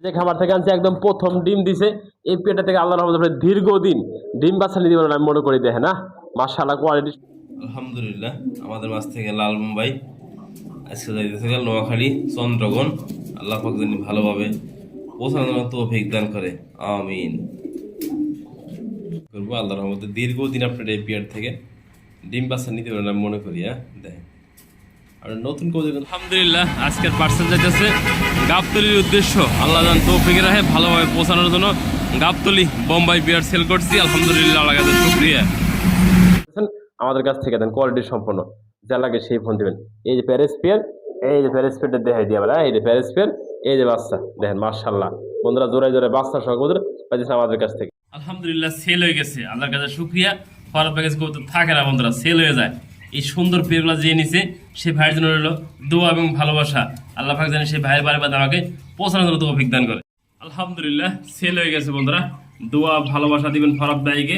যে খামার থেকে আনছে একদম প্রথম ডিম দিছে এই পেটা থেকে আল্লাহর রহমতে দীর্ঘদিন ডিম বাচ্চা নিতে পারেন আমি মনে করি দেখে না মাশাআল্লাহ কোয়ালিটি। আলহামদুলিল্লাহ আমাদের মাছ থেকে লাল মুম্বাই আজকে যাইতেছে নোয়াখালী চন্দ্রগণ। আল্লাহ পাক যেন ভালোভাবে পৌঁছানোর তৌফিক দান করে, আমিন। করবো আল্লাহর রহমতে দীর্ঘদিন আপনার এই পেয়ার থেকে ডিম বাচ্চা নিতে পারেন আমি মনে করি। দেখেন আর নতুন করে আলহামদুলিল্লাহ আজকের পার্সেল যাইতেছে গাবতলির উদ্দেশ্য। আল্লাহ জান তৌফিকে রাখে ভালোভাবে পৌঁছানোর জন্য গাবতলি বোম্বাই বিয়ার সেল করছি। আলহামদুলিল্লাহ আল্লাহ কাছে শুকরিয়া। আমাদের কাছ থেকে দেন কোয়ালিটি সম্পন্ন, যা লাগে সেই ফোন দিবেন। এই যে প্যারিস পেয়ার, এই যে প্যারিস পেয়ারটা দেখাই দিয়ে বলা, এই যে প্যারিস পেয়ার, এই যে বাচ্চা দেখেন মাশাআল্লাহ বন্ধুরা জোড়ায় জোড়ায় বাচ্চা সহ কবুতর পাইতেছে আমাদের কাছ থেকে। আলহামদুলিল্লাহ সেল হয়ে গেছে, আল্লাহর কাছে শুকরিয়া। ফরম প্যাকেজ কবুতর থাকে না বন্ধুরা, সেল হয়ে যায়। এই সুন্দর পেয়ারগুলো যে নিছে সেই ভাইয়ের জন্য রইল দোয়া এবং ভালোবাসা। আল্লাহ পাক জানে সেই ভাইয়ের বারে বারে আমাকে পৌঁছানোর জন্য তৌফিক দান করে। আলহামদুলিল্লাহ সেল হয়ে গেছে বন্ধুরা, দোয়া ভালোবাসা দিবেন ফরাদ ভাইকে।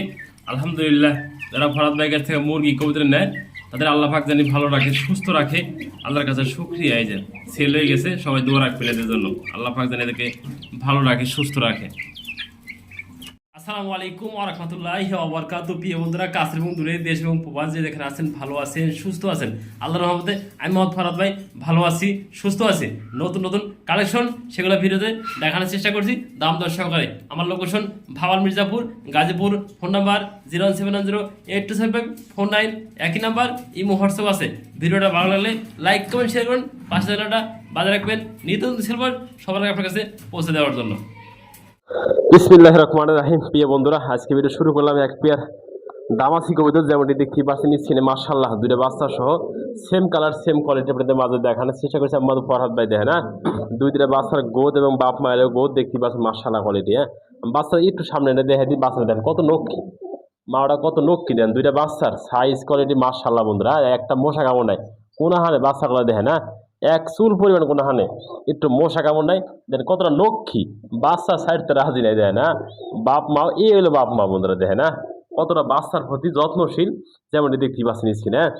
আলহামদুলিল্লাহ যারা ফরাদ ভাইয়ের কাছ থেকে মুরগি কবুতর নেয় তাদের আল্লাহ পাক জানি ভালো রাখে, সুস্থ রাখে। আল্লাহর কাছে শুকরিয়া। এই যে সেল হয়ে গেছে, সবাই দোয়া রাখবেন এদের জন্য। আল্লাহ পাক জানি এদেরকে ভালো রাখে, সুস্থ রাখে। আসসালামু আলাইকুম ওয়া রাহমাতুল্লাহি ওয়া বারাকাতুহু। প্রিয় বন্ধুরা, কাছের এবং দূরে, দেশ এবং প্রবাস যে যেখানে আছেন, ভালো আছেন, সুস্থ আছেন, আল্লাহর রহমতে আমি মোহাম্মদ ফরাদ ভাই ভালো আছি, সুস্থ আছি। নতুন নতুন কালেকশন সেগুলো ভিডিওতে দেখানোর চেষ্টা করছি দাম দর সহকারে। আমার location Bhawal Mirzapur, Gazipur. Phone number 01710827549, একই নাম্বার। ইমো হোয়াটসঅ্যাপ আছে। ভিডিওটা ভালো লাগলে লাইক কমেন্ট শেয়ার করুন, পাশে থাকাটা বাজারে রাখবেন। নিত্য নতুন সিলভার সবার আগে আপনার কাছে পৌঁছে দেওয়ার জন্য। বিসমিল্লাহির রহমানির রহিম। প্রিয় বন্ধুরা, আজকে ভিডিও শুরু করলাম এক পেয়ার দামাসি কবুতর, যেমনটি দেখতে পাচ্ছেন স্ক্রিনে মাশাআল্লাহ দুইটা বাচ্চা সহ সেম কালার সেম কোয়ালিটি আপনাদের মাঝে দেখানোর চেষ্টা করেছি আমাদের ফরহাদ ভাই। দেখেন হ্যাঁ, দুইটা বাচ্চার গোদ এবং বাপ মায়ের গোদ দেখতে পাচ্ছেন মাশাআল্লাহ কোয়ালিটি। হ্যাঁ, বাচ্চা একটু সামনে এনে দেখে দিই, বাচ্চা দেখেন কত নক্ষী, মাওটা কত নক্ষী দেন। দুইটা বাচ্চার সাইজ কোয়ালিটি মাশাআল্লাহ বন্ধুরা, একটা মশা কামড় নাই কোন হানে বাচ্চাগুলো দেখেন। হ্যাঁ, এক চুল পরিমাণ কোন হানে একটু মশা কামড় নাই। দেখেন কতটা নক্ষী, বাচ্চা সাইডতে রাজি নাই দেখেন। হ্যাঁ, বাপ মা এই হলো বাপ মা বন্ধুরা দেখেন। হ্যাঁ, কতটা বাচ্চার প্রতি যত্নশীল, যেমনটি দেখতে পাচ্ছেন স্ক্রিনে। হ্যাঁ,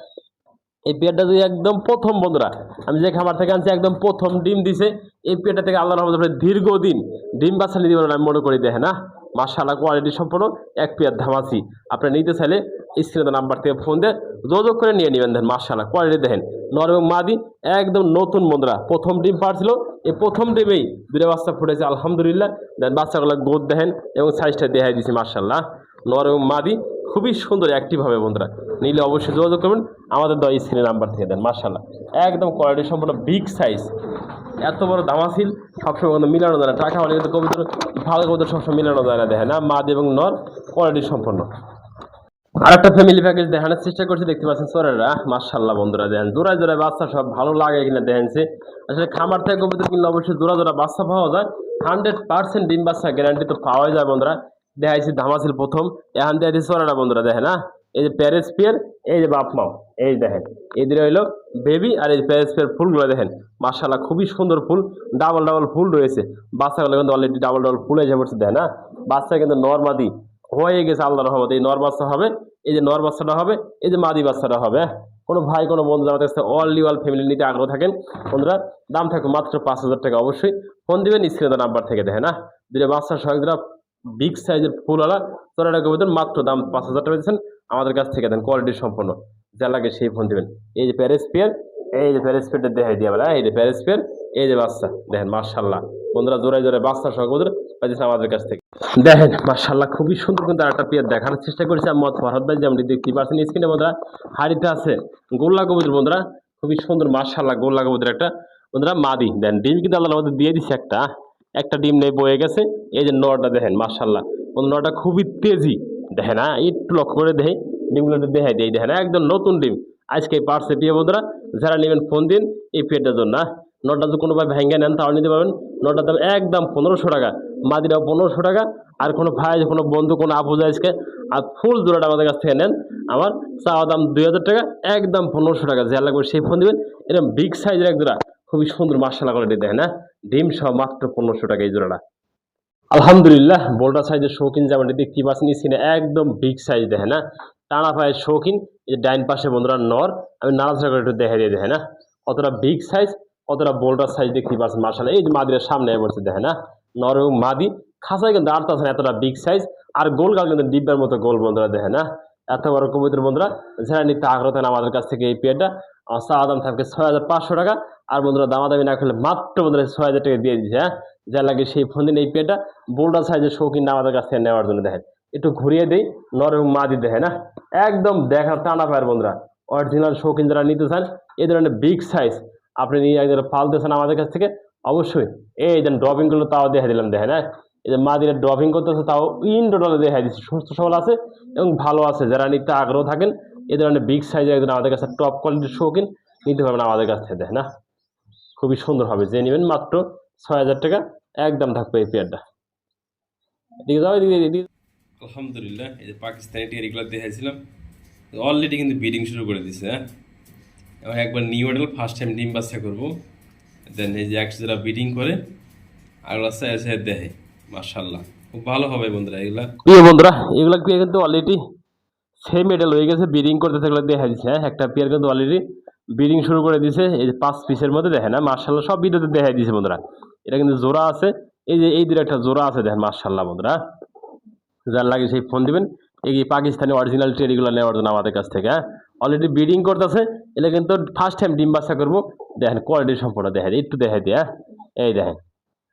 এই পেয়ারটা যদি একদম প্রথম বন্ধুরা আমি যে খামার থেকে আনছি একদম প্রথম ডিম দিছে এই পেয়ারটা থেকে আল্লাহর রহমতে দীর্ঘদিন ডিম বাচ্চা নিতে পারেন আমি মনে করি দেখেন। না মাশাআল্লাহ কোয়ালিটি সম্পন্ন এক পেয়ার ধামাসি। আপনি নিতে চাইলে স্ক্রিনে নাম্বার থেকে ফোন দিয়ে যোগাযোগ করে নিয়ে নেবেন। দেখেন মাশাআল্লাহ কোয়ালিটি দেখেন, নর এবং মাদি একদম নতুন বন্ধুরা। প্রথম ডিম পারছিল, এই প্রথম ডিমেই দুটো বাচ্চা ফুটেছে আলহামদুলিল্লাহ। দেন বাচ্চাগুলো গোদ দেখেন এবং সাইজটা দেখাই দিয়েছি মাশাআল্লাহ। নর এবং মাদি খুবই সুন্দর অ্যাক্টিভ হবে বন্ধুরা, নিলে অবশ্যই যোগাযোগ করবেন আমাদের দেওয়া স্ক্রিনের নাম্বার থেকে। দেন মাশাআল্লাহ একদম কোয়ালিটি সম্পূর্ণ বিগ সাইজ। এত বড় দামাসিল সবসময় কিন্তু মিলানো যায় না, টাকা হলে কিন্তু কবিতার ভালো কবিতা সবসময় মিলানো যায় না। দেখেন না মাদি এবং নর কোয়ালিটি সম্পন্ন। আর একটা ফ্যামিলি প্যাকেজ দেখানোর চেষ্টা করছি, দেখতে পাচ্ছেন চোরেরা মাশাআল্লাহ বন্ধুরা। দেখেন জোড়ায় জোড়ায় বাচ্চা সব ভালো লাগে কিনা দেখেনছে। আসলে খামার থেকে কবিতা কিনলে অবশ্যই জোড়া জোড়া বাচ্চা পাওয়া যায়, 100% ডিম বাচ্চা গ্যারান্টি তো পাওয়াই যায় বন্ধুরা। দেখাইছি ধামাসিল প্রথম, এখন দেখাইছি চোরেরা বন্ধুরা। দেখেন না এই যে প্যারিস পেয়ার, এই যে বাপ মাও, এই দেখেন এদের হইলো বেবি। আর এই প্যারিস পেয়ার ফুলগুলো দেখেন মাশাআল্লাহ খুবই সুন্দর ফুল, ডাবল ডাবল ফুল রয়েছে। বাচ্চাগুলো কিন্তু অলরেডি ডাবল ডাবল ফুল এসে পড়ছে। দেখেন না বাচ্চা কিন্তু নরমাদি হয়ে গেছে আল্লাহর রহমতে। এই নর বাচ্চা হবে, এই যে নর বাচ্চাটা হবে, এই যে মাদি বাচ্চাটা হবে। কোনো ভাই কোনো বন্ধু আমাদের কাছে অল ফ্যামিলি নিতে আগ্রহ থাকেন বন্ধুরা, দাম থাকবে মাত্র 5,000 টাকা। অবশ্যই ফোন দিবেন স্ক্রিনে নাম্বার থেকে। দেখেন না দুটো বাচ্চার সহ বিগ সাইজের ফুলওয়ালা চোরা টাকা বেতন, মাত্র দাম 5,000 টাকা দিচ্ছেন আমাদের কাছ থেকে। দেন কোয়ালিটি সম্পন্ন, যা লাগে সেই ফোন দিবেন। এই যে প্যারিস পেয়ার, এই যে প্যারিস পেয়ারটা দেখাই দিয়ে বলা, এই যে প্যারিস পেয়ার, এই যে বাচ্চা দেখেন মাশাআল্লাহ বন্ধুরা জোড়ায় জোড়ায় বাচ্চা সহ পাইতেছেন আমাদের কাছ থেকে। দেখেন মাশাআল্লাহ খুবই সুন্দর কিন্তু আরেকটা পেয়ার দেখানোর চেষ্টা করেছি মোহাম্মদ ফরহাদ ভাই, যেমন দেখতে পাচ্ছেন স্ক্রিনে বন্ধুরা। হাড়িতে আছে গোল্লা কবুতর বন্ধুরা, খুবই সুন্দর মাশাআল্লাহ গোল্লা কবুতর একটা বন্ধুরা মাদি। দেন ডিম কিন্তু আল্লাহ আমাদের দিয়ে দিচ্ছে একটা, একটা ডিম নেই বয়ে গেছে। এই যে নরটা দেখেন মাশাআল্লাহ নরটা খুবই তেজি দেখেন। হ্যাঁ, একটু লক্ষ্য করে দেখে ডিমগুলো দেখাই দিয়ে দেখেন একদম নতুন ডিম আজকে পারছে। প্রিয় বন্ধুরা যারা নেবেন ফোন দিন এই পেয়ারটার জন্য। নটা যদি কোনো ভাই ভেঙে নেন তাও নিতে পারবেন। নটার দাম একদম 1500 টাকা, মাদিরাও 1500 টাকা। আর কোনো ভাই কোনো বন্ধু কোনো আপু আজকে আর ফুল জোড়াটা আমাদের কাছ থেকে নেন, আমার চাওয়া দাম 2000 টাকা, একদম 1500 টাকা। যে লাগবে সেই ফোন দেবেন। এরকম বিগ সাইজের এক জোড়া খুবই সুন্দর মাশাআল্লাহ কোয়ালিটি দেখেন। হ্যাঁ, ডিম সহ মাত্র 1500 টাকা এই জোড়াটা। আলহামদুলিল্লাহ বোল্ডার সাইজের শৌখিন যেমনটি দেখতে পাচ্ছেন স্ক্রিনে একদম বিগ সাইজ দেখেন। না টানা পায়ের শৌখিন, এই যে ডাইন পাশে বন্ধুরা নর, আমি নাড়াচাড়া করে একটু দেখা দিয়ে দেখেন না কতটা বিগ সাইজ, কতটা বোল্ডার সাইজ দেখতে পাচ্ছেন মাশাআল্লাহ। এই যে মাদিরের সামনে বলছে দেখেন না নর এবং মাদি খাঁচায় কিন্তু আটটা আছে না, এতটা বিগ সাইজ। আর গোল গাল কিন্তু ডিব্বার মতো গোল বন্ধুরা দেখেন না, এত বড় কবুতর বন্ধুরা। যারা নিতে আগ্রহ থাকেন আমাদের কাছ থেকে এই পেয়ারটা চাওয়া দাম থাকবে 6,500 টাকা। আর বন্ধুরা দামাদামি না করলে মাত্র বন্ধুরা 6,000 টাকা দিয়ে দিচ্ছে। হ্যাঁ, যা লাগে সেই ফোন দিন এই পেয়ারটা বোল্ডার সাইজের শৌখিন আমাদের কাছ থেকে নেওয়ার জন্য দেখেন। একটু ঘুরিয়ে দেই, নর এবং মাদি দেখেন না, একদম দেখার টানা পায়ের বন্ধুরা। অরিজিনাল শৌখিন যারা নিতে চান এই ধরনের বিগ সাইজ আপনি নিয়ে একজন পালতেছেন আমাদের কাছ থেকে, অবশ্যই এই দেন ড্রপিংগুলো তাও দেখা দিলাম দেখেন। হ্যাঁ, এই যে মাদিরা ড্রপিং করতেছে তাও ইনডোরে দেখা দিচ্ছি, সুস্থ সবল আছে এবং ভালো আছে। যারা নিতে আগ্রহ থাকেন এই ধরনের বিগ সাইজের একজন আমাদের কাছে টপ কোয়ালিটির শৌখিন নিতে পারবেন আমাদের কাছ থেকে দেখেন না, খুবই সুন্দর হবে। যে নেবেন মাত্র 6,000 টাকা একদম থাকবে এই পেয়ারটা। এদিকে যাও, এদিকে। আলহামদুলিল্লাহ, এই যে পাকিস্তানি টেরিগুলো দেখাইছিলাম অলরেডি কিন্তু ব্রিডিং শুরু করে দিছে। হ্যাঁ, এবং একবার নিউ মডেল ফার্স্ট টাইম ডিম বাচ্চা করবো, দেন এই যে যারা ব্রিডিং করে আর আছে দেখে মাশাআল্লাহ খুব ভালো হবে বন্ধুরা। এগুলা বন্ধুরা এগুলা পেয়ার কিন্তু অলরেডি সেম মেডেল হয়ে গেছে, ব্রিডিং করতে থাকলে দেখা দিচ্ছে। হ্যাঁ, একটা পেয়ার কিন্তু অলরেডি ব্রিডিং শুরু করে দিয়েছে। এই যে 5 পিসের মধ্যে দেখেন না, মাশাআল্লাহ সব ভিডিওতে দেখা দিয়েছে বন্ধুরা। এটা কিন্তু জোড়া আছে, এই যে এই দুটো একটা জোড়া আছে দেখেন মাশাআল্লাহ বন্ধুরা। যার লাগে সেই ফোন দিবেন এই পাকিস্তানি অরিজিনাল টেরিগুলো নেওয়ার জন্য আমাদের কাছ থেকে। হ্যাঁ, অলরেডি ব্রিডিং করতেছে, এটা কিন্তু ফার্স্ট টাইম ডিম বাচ্চা করবো। দেখেন কোয়ালিটি সম্পূর্ণ দেখেন, একটু দেখাই দিয়ে। এই দেখেন,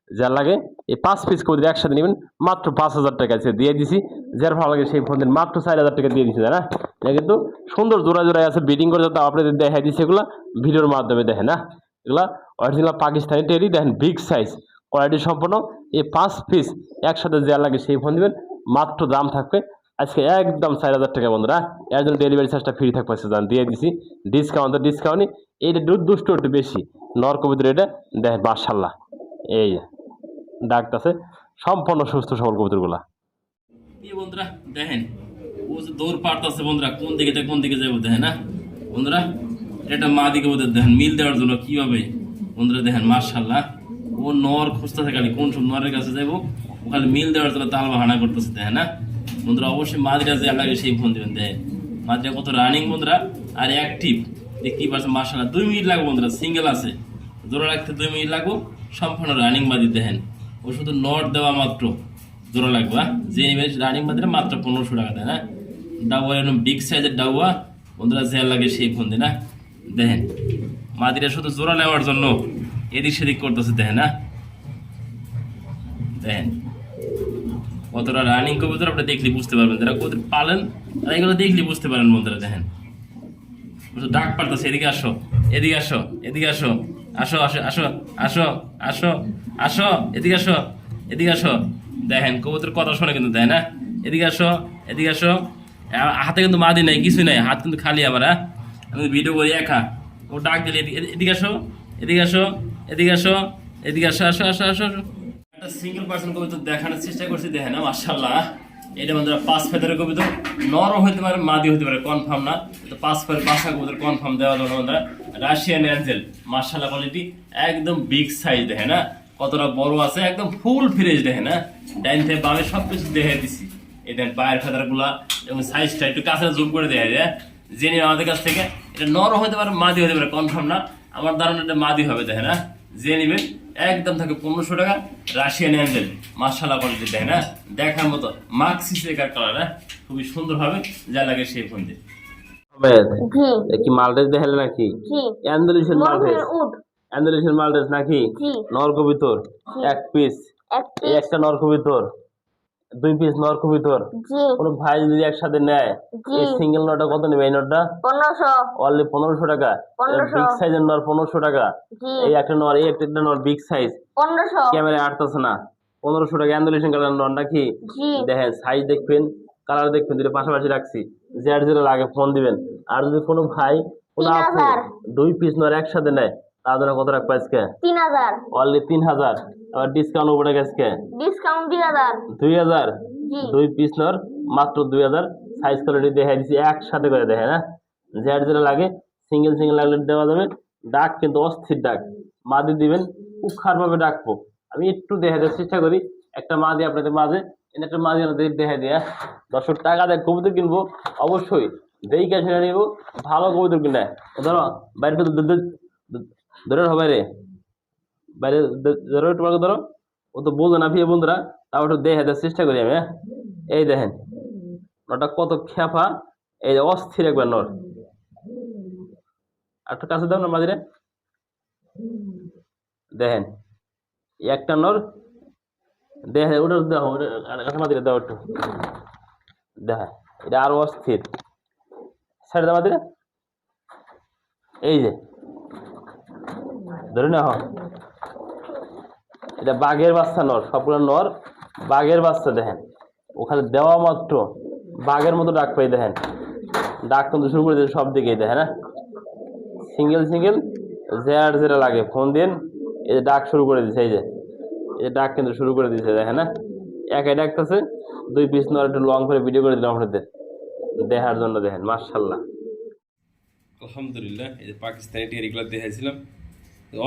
যার লাগে এই 5 পিস কবুতর একসাথে নেবেন মাত্র 5,000 টাকা দিয়ে দিছি। যার ভালো লাগে সেই ফোন দিন মাত্র 4,000 টাকা দিয়ে দিচ্ছি। না এটা কিন্তু সুন্দর জোড়া জোড়ায় আছে, ব্রিডিং করে তাও আপনাদের দেখাই দিচ্ছি এগুলো ভিডিওর মাধ্যমে দেখেন। না এগুলা অরিজিনাল পাকিস্তানি টেরি দেখেন, বিগ সাইজ কোয়ালিটি সম্পন্ন। এই 5 পিস একসাথে যার লাগে সেই ফোন দিবেন মাত্র দাম থাকবে আজকে একদম 4,000 টাকা বন্ধুরা। এর জন্য ডেলিভারি চার্জটা ফ্রি থাকবে, জান দিয়ে দিছি। ডিসকাউন্টই এইটা দুষ্ট একটু বেশি নর কবুতর, এটা দেখেন মাশাআল্লাহ এই ডাকতেছে সম্পূর্ণ সুস্থ সবল কবুতরগুলা। এই বন্ধুরা দেখেন ও যে দৌড় পারতেছে বন্ধুরা, কোন দিকে যাবো দেখেন না বন্ধুরা। এটা মা দিকে বোধ দেখেন মিল দেওয়ার জন্য কিভাবে বন্ধুরা দেখেন মাশাআল্লাহ। ও নর খুঁজতেছে খালি কোন সব নরের কাছে যাবো, ও খালি মিল দেওয়ার জন্য তাল বাহানা করতেছে দেখেন না বন্ধুরা। অবশ্যই মাদিরা যে লাগে সেই ফোন দেবেন দেখেন মাদিরা কত রানিং বন্ধুরা আর অ্যাক্টিভ দেখতেই পাচ্ছেন মাশাআল্লাহ। 2 মিনিট লাগবে বন্ধুরা, সিঙ্গেল আছে, জোড়া রাখতে 2 মিনিট লাগবে, সম্পূর্ণ রানিং মাদি দেখেন। ও শুধু নট দেওয়া মাত্র জোড়া লাগবে। হ্যাঁ, যে রানিং মাদিরা মাত্র 1500 টাকা দেয় না। ডাউয়া এরকম বিগ সাইজের ডাউয়া বন্ধুরা যে লাগে সেই ফোন দেয় না। দেখেন মাদিরা শুধু জোড়া নেওয়ার জন্য এদিক সেদিক করতেছে দেখেন না। দেখেন কতটা রানিং কবুতর আপনি দেখলে বুঝতে পারবেন, যারা কবুতর পালেন তারা এগুলো দেখলে বুঝতে পারেন বন্ধুরা। দেখেন ডাক পারতেছে, এদিকে আসো, এদিকে আসো, এদিকে আসো, আসো আসো আসো আসো আসো আসো, এদিকে আসো, এদিকে আসো। দেখেন কবুতর কথা শোনে কিন্তু দেয় না। এদিকে আসো, এদিকে আসো। হাতে কিন্তু মাদি নাই, কিছুই নাই, হাত কিন্তু খালি আমার। হ্যাঁ, আমি ভিডিও করি একা, ও ডাক দিলে এদিকে আসো, এদিকে আসো, এদিকে আসো, এদিকে আসো, আসো আসো আসো। একটা সিঙ্গেল পার্সন কবিতা দেখানোর চেষ্টা করছি দেখেন না মাশাআল্লাহ। এটা বন্ধুরা 5 ফেদারের কবিতা, নরও হতে পারে মাদি হতে পারে, কনফার্ম না। তো 5 ফেদার পাঁচা কবিতা কনফার্ম দেওয়া যাবে বন্ধুরা। রাশিয়ান অ্যাঞ্জেল মাশাআল্লাহ কোয়ালিটি একদম বিগ সাইজ দেখেন না, কতটা বড় আছে, একদম ফুল ফ্রেশ দেখেন না। ডাইন থেকে বামে সবকিছু দেখাই দিছি। এই দেন পায়ের ফেদার গুলা এবং সাইজটা একটু কাছে জুম করে দেখা যায়। জেনে আমাদের কাছ থেকে এটা নরও হতে পারে মাদি হতে পারে, কনফার্ম না। আমার ধারণা এটা মাদি হবে দেখেন না। যে নেবেন একদম থাকে 1500 টাকা। রাশিয়ান অ্যাঞ্জেল মাশাআল্লাহ কোয়ালিটি দেখেন না, দেখার মতো মাক্সি চেকার কালার। হ্যাঁ, খুবই সুন্দর হবে, যা লাগে সেই ফোন দিয়ে। কি মালটেস দেখালে নাকি? অ্যান্ডালুসিয়ান মালটেস, অ্যান্ডালুসিয়ান মালটেস নাকি? নর কবুতর 1 পিস, এই একটা নর কবুতর, 2 পিস নর কবুতর। কোন ভাই যদি একসাথে নেয় এই সিঙ্গেল নটটা কত নেবে? এই নটটা 1500, অনলি 1500 টাকা। বিগ সাইজের নর 1500 টাকা। এই একটা নর, এই একটা নর বিগ সাইজ 1500, ক্যামেরায় আটতাছে না। 1500 টাকা অ্যান্ডালুসিয়ান কালার নর নাকি? দেখেন সাইজ দেখবেন, কালার দেখবেন, দুটো পাশাপাশি রাখছি। যার যেটা লাগে ফোন দিবেন। আর যদি কোনো ভাই কোনো আপু 2 পিস নর একসাথে নেয় তাদের কত রাখবে আজকে? 3000, অনলি 3000। আবার ডিসকাউন্ট উপরে গেছে, ডিসকাউন্ট 2000। 2 পিস নর মাত্র 2000। সাইজ কোয়ালিটি দেখাই দিছি একসাথে করে দেখেন। হ্যাঁ, যার যেটা লাগে সিঙ্গেল লাগলে দেওয়া যাবে। ডাক কিন্তু অস্থির ডাক, মাদি দিবেন উখার ভাবে ডাকবো। আমি একটু দেখাতে চেষ্টা করি একটা মাদি আপনাদের মাঝে, একটা মাদি আপনাদের দেখাই দিয়ে। দর্শক টাকা দেয় কবুতর কিনবো অবশ্যই, যেই ক্যাশে নিবো ভালো কবুতর কিনে। ধরো বাইরে ধরে হবে রে, বাইরে ধরো একটু ধরো, ও তো বোঝে না প্রিয় বন্ধুরা, তাও একটু দেখে দেওয়ার চেষ্টা করি আমি, হ্যাঁ। এই দেখেন নরটা কত খেপা, এই যে অস্থির একবার নর। আর একটু কাছে দাও না মাঝিরে, দেখেন এই একটা নর, দেখেন ওটা দেখো, কাছে মাঝিরে দাও একটু, দেখেন এটা আরো অস্থির, ছেড়ে দাও মাঝিরে, এই যে ধরে না, এটা বাঘের বাচ্চা নর, সবগুলো নর বাঘের বাচ্চা। দেখেন ওখানে দেওয়া মাত্র বাঘের মতো ডাক পাই, দেখেন ডাক কিন্তু শুরু করে দিয়েছে সব দিকেই, দেখেন হ্যাঁ, সিঙ্গেল সিঙ্গেল যেটা লাগে ফোন দিন, এই যে ডাক শুরু করে দিয়েছে, এই যে ডাক কিন্তু শুরু করে দিয়েছে, দেখেন না একাই ডাকতেছে। 2 পিস নর একটু লং করে ভিডিও করে দিলাম আপনাদের দেখার জন্য, দেখেন মাশাআল্লাহ। আলহামদুলিল্লাহ, এই যে পাকিস্তানি টেরিগুলো দেখাইছিলাম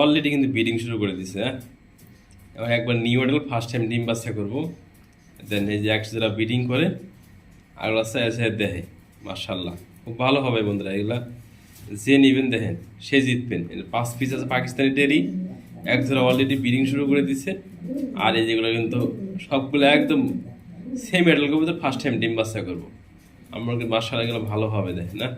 অলরেডি কিন্তু ব্রিডিং শুরু করে দিছে, হ্যাঁ। এবার একবার নিউ মডেল ফার্স্ট টাইম ডিম বাচ্চা করবো, দেন এই যে একশো যারা ব্রিডিং করে আর রাস্তা এসে দেখে, মাশাআল্লাহ খুব ভালো হবে বন্ধুরা। এগুলা যে নিবেন দেখেন সে জিতবেন। 5 পিস আছে পাকিস্তানি টেরি, এক যারা অলরেডি ব্রিডিং শুরু করে দিচ্ছে, আর এই যেগুলো কিন্তু সবগুলো একদম সেম মেডেল কবুতর ফার্স্ট টাইম ডিম বাচ্চা করবো আমরা, কিন্তু মাশাআল্লাহ এগুলো ভালো হবে, দেখেন না।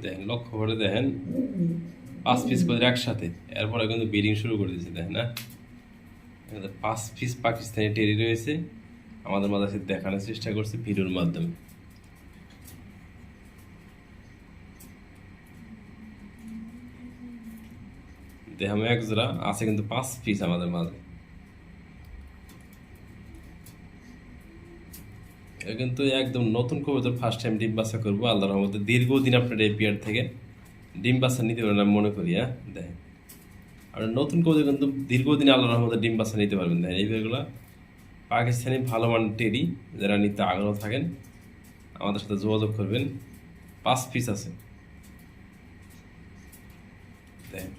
দেখেন লক্ষ্য করে দেখেন 5 পিস করে একসাথে, এরপরে কিন্তু ব্রিডিং শুরু করে দিয়েছে, দেখেন না। 5 পিস পাকিস্তানি টেরি রয়েছে, আমাদের মাঝে দেখানোর চেষ্টা করছে ভিডিওর মাধ্যমে। দেখামো এক জোড়া আছে কিন্তু 5 পিস আমাদের মাঝে। এটা কিন্তু একদম নতুন কবুতর, ফার্স্ট টাইম ডিম বাচ্চা করবো আল্লাহর রহমতে। দীর্ঘদিন আপনার এই পেয়ার থেকে ডিম বাচ্চা নিতে পারবেন আমি মনে করি, হ্যাঁ। দেখেন আর নতুন কবুতর কিন্তু দীর্ঘদিন আল্লাহর রহমতে ডিম বাচ্চা নিতে পারবেন। দেখেন এই পেয়ারগুলো পাকিস্তানি ভালো মানের টেরি, যারা নিতে আগ্রহ থাকেন আমাদের সাথে যোগাযোগ করবেন। 5 পিস আছে, দেখেন।